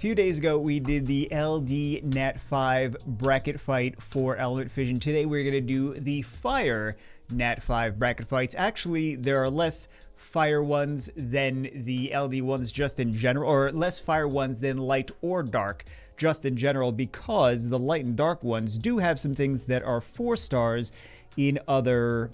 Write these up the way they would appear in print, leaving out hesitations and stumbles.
few days ago, we did the LD Nat 5 bracket fight for Element Fission. Today, we're going to do the Fire Nat 5 bracket fights. Actually, there are less fire ones than the LD ones just in general, or less fire ones than light or dark just in general, because the light and dark ones do have some things that are 4 stars in other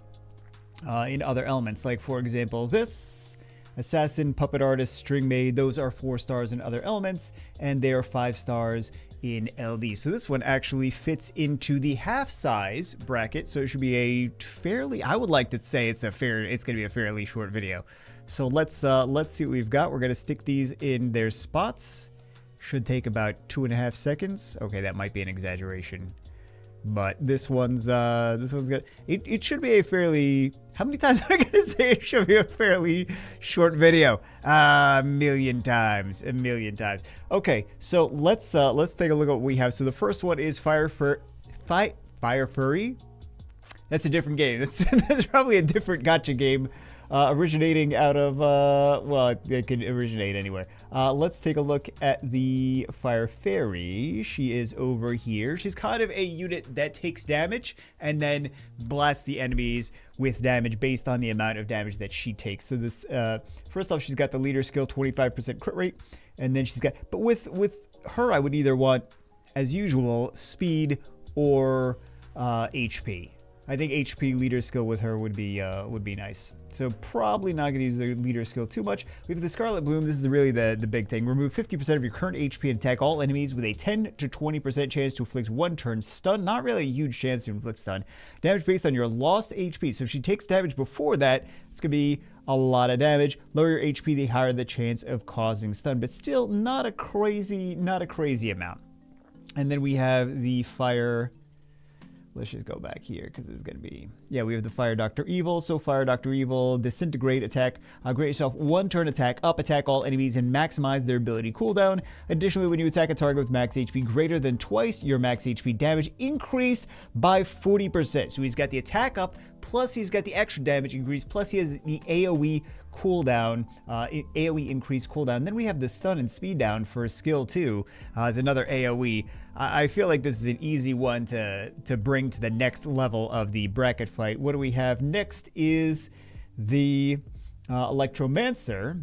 elements. Like, for example, this Assassin, Puppet Artist, String Maid, those are 4 stars in other elements, and they are 5 stars in LD. So this one actually fits into the half size bracket, so it should be a fairly, I would like to say it's going to be a fairly short video. So let's see what we've got. We're going to stick these in their spots. Should take about 2.5 seconds. Okay, that might be an exaggeration. But this one's good. It should be a fairly, how many times am I gonna say it should be a fairly short video? A million times. Okay, so let's take a look at what we have. So the first one is Fire Fury. That's a different game. That's probably a different gacha game. Originating out of, well, it could originate anywhere. Let's take a look at the Fire Fairy. She is over here. She's kind of a unit that takes damage and then blasts the enemies with damage based on the amount of damage that she takes. So this, first off, she's got the leader skill, 25% crit rate, and then she's got, but with her, I would either want, as usual, speed or HP. I think HP leader skill with her would be nice. So probably not going to use the leader skill too much. We have the Scarlet Bloom. This is really the big thing. Remove 50% of your current HP and attack all enemies with a 10 to 20% chance to inflict 1 turn stun. Not really a huge chance to inflict stun. Damage based on your lost HP. So if she takes damage before that, it's going to be a lot of damage. Lower your HP, the higher the chance of causing stun, but still not a crazy amount. And then we have the Fire. Let's just go back here because it's going to be, yeah, we have the Fire Dr. Evil. So Fire Dr. Evil, disintegrate, attack, grant yourself 1 turn attack up, attack all enemies and maximize their ability cooldown. Additionally, when you attack a target with max HP greater than twice your max HP damage increased by 40%. So he's got the attack up, plus he's got the extra damage increase, plus he has the AoE cooldown, AoE increase cooldown. Then we have the stun and speed down for skill 2 as another AoE. I feel like this is an easy one to bring to the next level of the bracket fight. What do we have next is the Electromancer.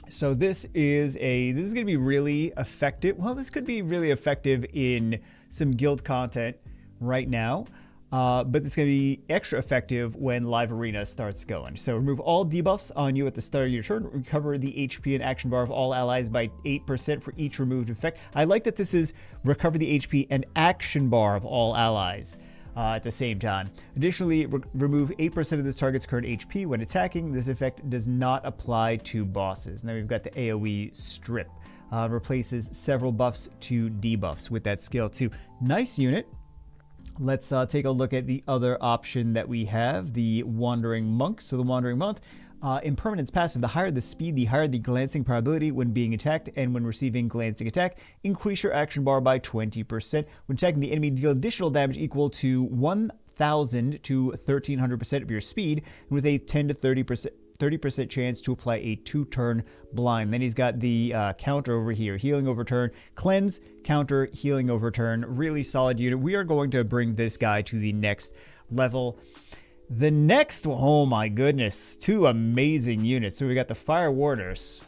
So this is going to be really effective. Well, this could be really effective in some guild content right now. But it's going to be extra effective when Live Arena starts going. So remove all debuffs on you at the start of your turn. Recover the HP and action bar of all allies by 8% for each removed effect. I like that this is recover the HP and action bar of all allies at the same time. Additionally, remove 8% of this target's current HP when attacking. This effect does not apply to bosses. And then we've got the AoE strip. Replaces several buffs to debuffs with that skill too. Nice unit. Let's take a look at the other option that we have, the Wandering Monk. So the Wandering Monk, Impermanence passive, the higher the speed, the higher the glancing probability when being attacked and when receiving glancing attack. Increase your action bar by 20%. When attacking the enemy, deal additional damage equal to 1,000 to 1,300% of your speed, and with a 10 to 30% chance to apply a 2-turn blind. Then he's got the counter over here, healing over turn, cleanse, counter, healing over turn. Really solid unit. We are going to bring this guy to the next level. The next, oh my goodness, 2 amazing units. So we got the Fire Warders.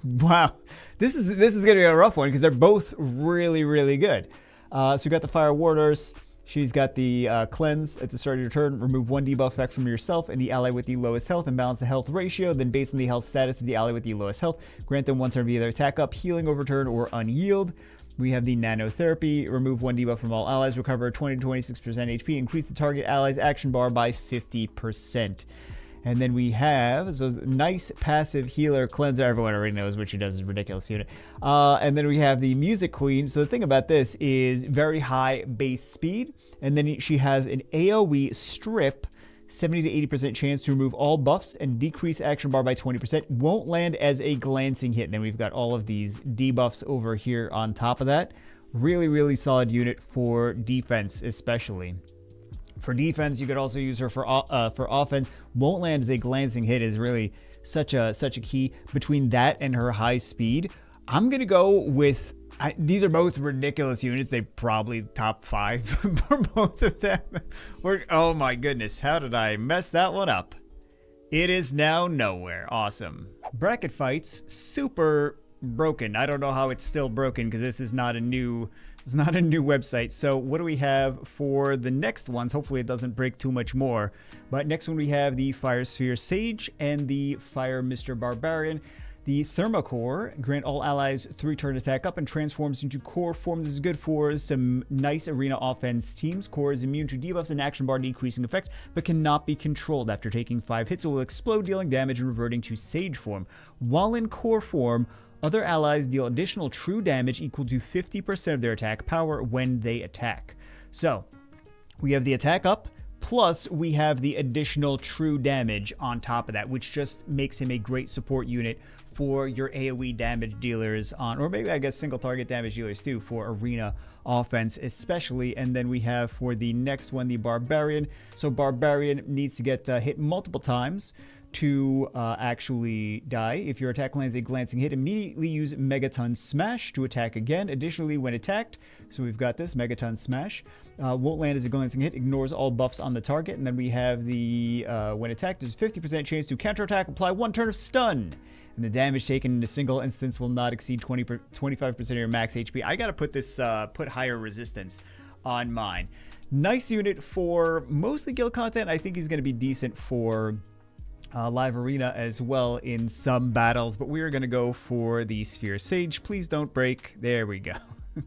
Wow, this is going to be a rough one because they're both really good. So we got the Fire Warders. She's got the cleanse at the start of your turn. Remove 1 debuff effect from yourself and the ally with the lowest health and balance the health ratio. Then based on the health status of the ally with the lowest health, grant them 1 turn of either attack up, healing over turn, or unyield. We have the nanotherapy. Remove 1 debuff from all allies. Recover 20 to 26% HP. Increase the target ally's action bar by 50%. And then we have, so nice passive healer cleanser. Everyone already knows what she does. Is a ridiculous unit. And then we have the Music Queen. So the thing about this is very high base speed. And then she has an AoE strip, 70 to 80% chance to remove all buffs and decrease action bar by 20%. Won't land as a glancing hit. And then we've got all of these debuffs over here on top of that. Really solid unit for defense, especially. For defense, you could also use her for offense. Won't land as a glancing hit is really such a key. Between that and her high speed, I'm going to go with... these are both ridiculous units. They probably top 5 for both of them. Oh my goodness. How did I mess that one up? It is now nowhere. Awesome. Bracket fights, super broken. I don't know how it's still broken because this is not a new... It's not a new website. So what do we have for the next ones? Hopefully it doesn't break too much more. But next one we have the Fire Sphere Sage and the Fire Mr. Barbarian. The Thermocore, grant all allies 3-turn attack up and transforms into core form. This is good for some nice arena offense teams. Core is immune to debuffs and action bar decreasing effect, but cannot be controlled. After taking 5 hits, it will explode, dealing damage and reverting to Sage form. While in core form, other allies deal additional true damage equal to 50% of their attack power when they attack. So, we have the attack up, plus we have the additional true damage on top of that, which just makes him a great support unit for your AoE damage dealers on, or maybe I guess single target damage dealers too, for arena offense especially. And then we have for the next one, the Barbarian. So Barbarian needs to get hit multiple times to actually die. If your attack lands a glancing hit, immediately use Megaton Smash to attack again. Additionally, when attacked, so we've got this Megaton Smash, won't land as a glancing hit, ignores all buffs on the target. And then we have the, when attacked, there's 50% chance to counterattack, apply 1 turn of stun. And the damage taken in a single instance will not exceed 25% of your max HP. I gotta put this, put higher resistance on mine. Nice unit for mostly guild content. I think he's gonna be decent for live arena as well in some battles, but we are going to go for the Sphere Sage. Please don't break. There we go.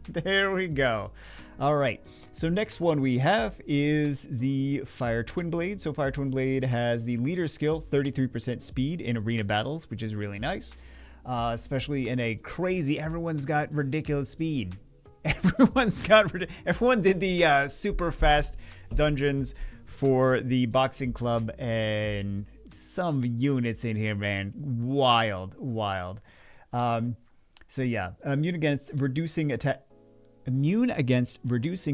There we go. All right. So next one we have is the Fire Twin Blade. So Fire Twin Blade has the leader skill, 33% speed in arena battles, which is really nice, especially in a crazy, everyone's got ridiculous speed. Everyone did the super fast dungeons for the boxing club, and some units in here, man, wild. So yeah, immune against reducing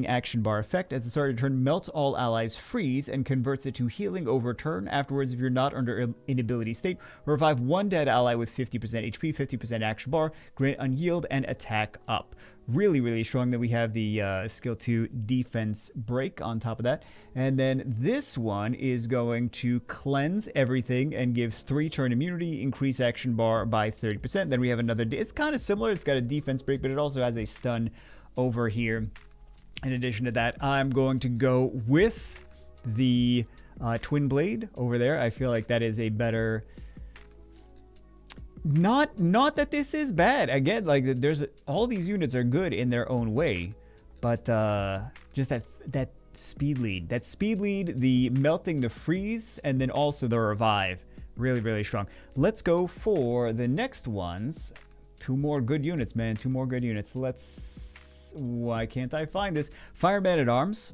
action bar effect. At the start of your turn, melts all allies freeze and converts it to healing over turn. Afterwards, if you're not under inability state, revive 1 dead ally with 50% HP, 50% action bar, grant unyield, and attack up. Really, really strong. Then we have the skill 2 defense break on top of that. And then this one is going to cleanse everything and give 3-turn immunity, increase action bar by 30%. Then we have another, it's kind of similar. It's got a defense break, but it also has a stun over here. In addition to that, I'm going to go with the Twin Blade over there. I feel like that is a better... Not that this is bad. Again, like there's all these units are good in their own way, but just that speed lead, the melting, the freeze, and then also the revive, really, really strong. Let's go for the next ones. 2 more good units, man. 2 more good units. Why can't I find this? Fireman at Arms.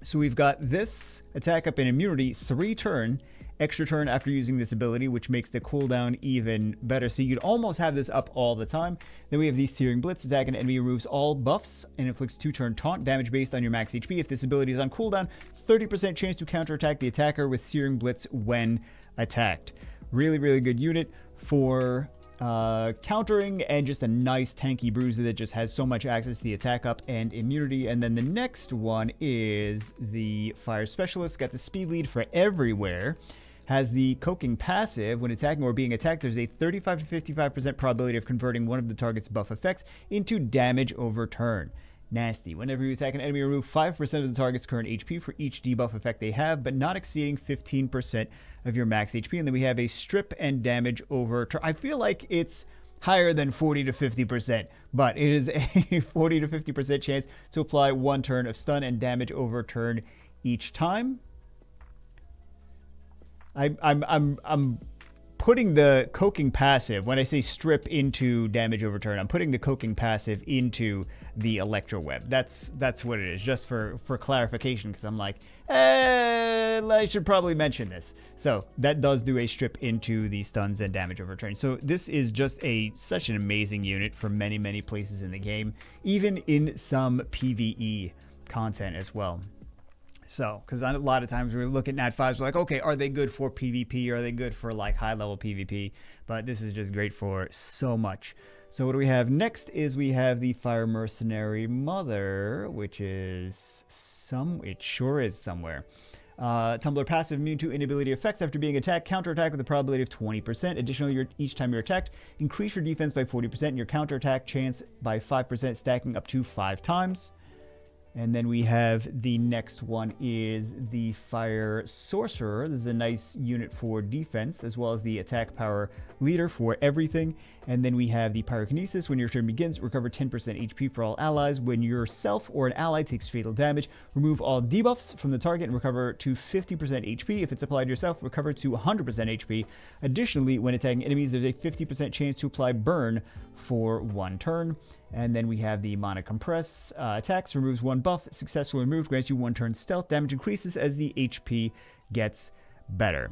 So we've got this attack up in immunity, 3-turn. Extra turn after using this ability, which makes the cooldown even better. So you'd almost have this up all the time. Then we have the Searing Blitz. Attack an enemy, removes all buffs and inflicts 2-turn taunt damage based on your max HP. If this ability is on cooldown, 30% chance to counterattack the attacker with Searing Blitz when attacked. Really, really good unit for countering, and just a nice tanky bruiser that just has so much access to the attack up and immunity. And then the next one is the Fire Specialist. Got the speed lead for everywhere. Has the Coking passive. When attacking or being attacked, there's a 35 to 55% probability of converting one of the target's buff effects into damage over turn. Nasty. Whenever you attack an enemy, remove 5% of the target's current HP for each debuff effect they have, but not exceeding 15% of your max HP. And then we have a strip and damage over turn. I feel like it's higher than 40 to 50%, but it is a 40 to 50% chance to apply 1 turn of stun and damage over turn each time. I'm putting the Coking passive, when I say strip into damage over turn, I'm putting the Coking passive into the Electro Web. That's what it is, just for clarification, because I'm like, I should probably mention this. So that does do a strip into the stuns and damage over turn. So this is just such an amazing unit for many, many places in the game, even in some PvE content as well. So, because a lot of times we look at Nat 5s, we're like, okay, are they good for PvP? Are they good for like high level PvP? But this is just great for so much So what do we have next is we have the Fire Mercenary Mother, which is it sure is somewhere. Tumbler passive, immune to inability effects after being attacked. Counterattack with a probability of 20%. Additionally, each time you're attacked, increase your defense by 40% and your counterattack chance by 5%, stacking up to 5 times. And then we have the next one is the Fire Sorcerer. This is a nice unit for defense, as well as the attack power leader for everything. And then we have the Pyrokinesis. When your turn begins, recover 10% HP for all allies. When yourself or an ally takes fatal damage, remove all debuffs from the target and recover to 50% HP. If it's applied to yourself, recover to 100% HP. Additionally, when attacking enemies, there's a 50% chance to apply burn for 1 turn. And then we have the Mana Compress attacks, removes 1 buff, successfully removed, grants you 1 turn stealth. Damage increases as the HP gets better.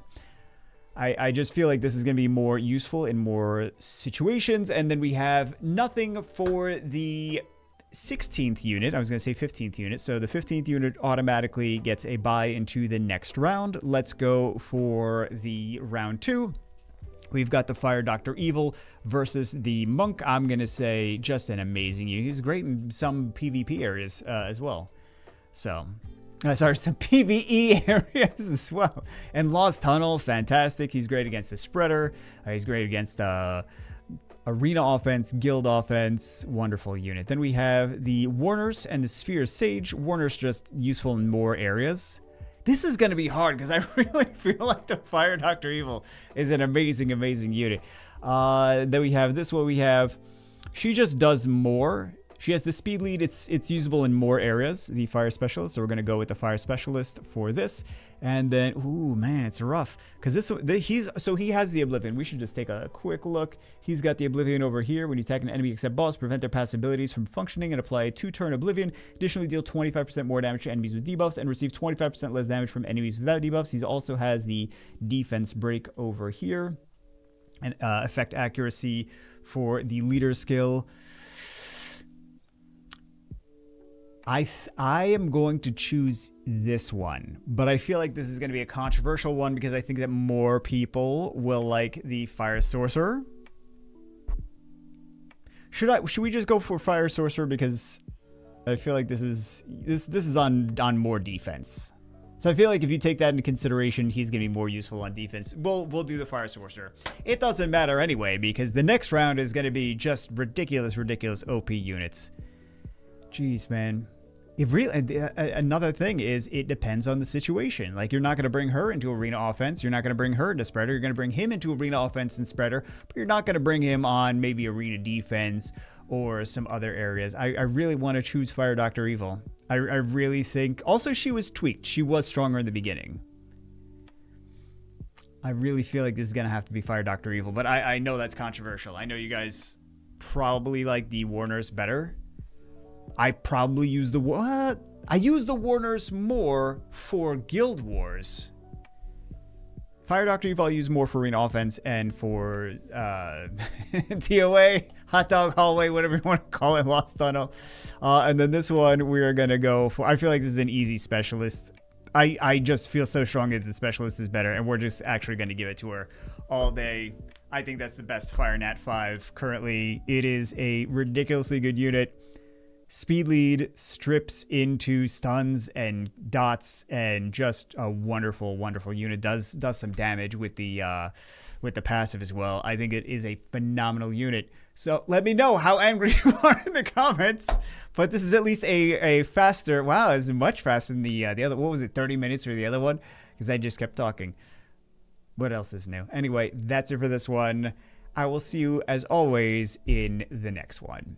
I just feel like this is going to be more useful in more situations. And then we have nothing for the 16th unit. I was going to say 15th unit. So the 15th unit automatically gets a buy into the next round. Let's go for the round 2. We've got the Fire Dr. Evil versus the Monk. I'm going to say just an amazing unit. He's great in some PvP areas as well. So, sorry, some PvE areas as well. And Lost Tunnel, fantastic. He's great against the Spreader. He's great against Arena offense, Guild offense. Wonderful unit. Then we have the Warners and the Sphere Sage. Warners just useful in more areas. This is going to be hard because I really feel like the Fire Dr. Evil is an amazing, amazing unit. Then we have this one. We have, she just does more. She has the speed lead. It's usable in more areas, the Fire Specialist. So we're going to go with the Fire Specialist for this. And then, ooh, man, it's rough. Because he has the Oblivion. We should just take a quick look. He's got the Oblivion over here. When you attack an enemy except boss, prevent their passive abilities from functioning and apply a 2-turn Oblivion. Additionally, deal 25% more damage to enemies with debuffs and receive 25% less damage from enemies without debuffs. He also has the Defense Break over here. And effect accuracy for the leader skill. I am going to choose this one, but I feel like this is going to be a controversial one because I think that more people will like the Fire Sorcerer. Should we just go for Fire Sorcerer because I feel like this is on more defense. So I feel like if you take that into consideration, he's going to be more useful on defense. We'll do the Fire Sorcerer. It doesn't matter anyway because the next round is going to be just ridiculous OP units. Jeez, man. It really, another thing is it depends on the situation. Like, you're not going to bring her into arena offense. You're not going to bring her into spreader. You're going to bring him into arena offense and spreader, but you're not going to bring him on maybe arena defense or some other areas. I really want to choose Fire Dr. Evil. I really think, also she was tweaked. She was stronger in the beginning. I really feel like this is going to have to be Fire Dr. Evil, but I know that's controversial. I know you guys probably like the Warners better. I probably use I use the Warners more for Guild Wars. Fire Dr. Evil I use more for arena offense and for TOA, hot dog hallway, whatever you want to call it, Lost Tunnel. And then this one we are going to go for, I feel like this is an easy specialist. I just feel so strong that the specialist is better, and we're just actually going to give it to her all day. I think that's the best Fire Nat 5 currently. It is a ridiculously good unit. Speed lead, strips into stuns and dots, and just a wonderful, wonderful unit. Does some damage with the passive as well. I think it is a phenomenal unit. So let me know how angry you are in the comments. But this is at least a faster. Wow, it's much faster than the other. What was it? 30 minutes or the other one? Because I just kept talking. What else is new? Anyway, that's it for this one. I will see you as always in the next one.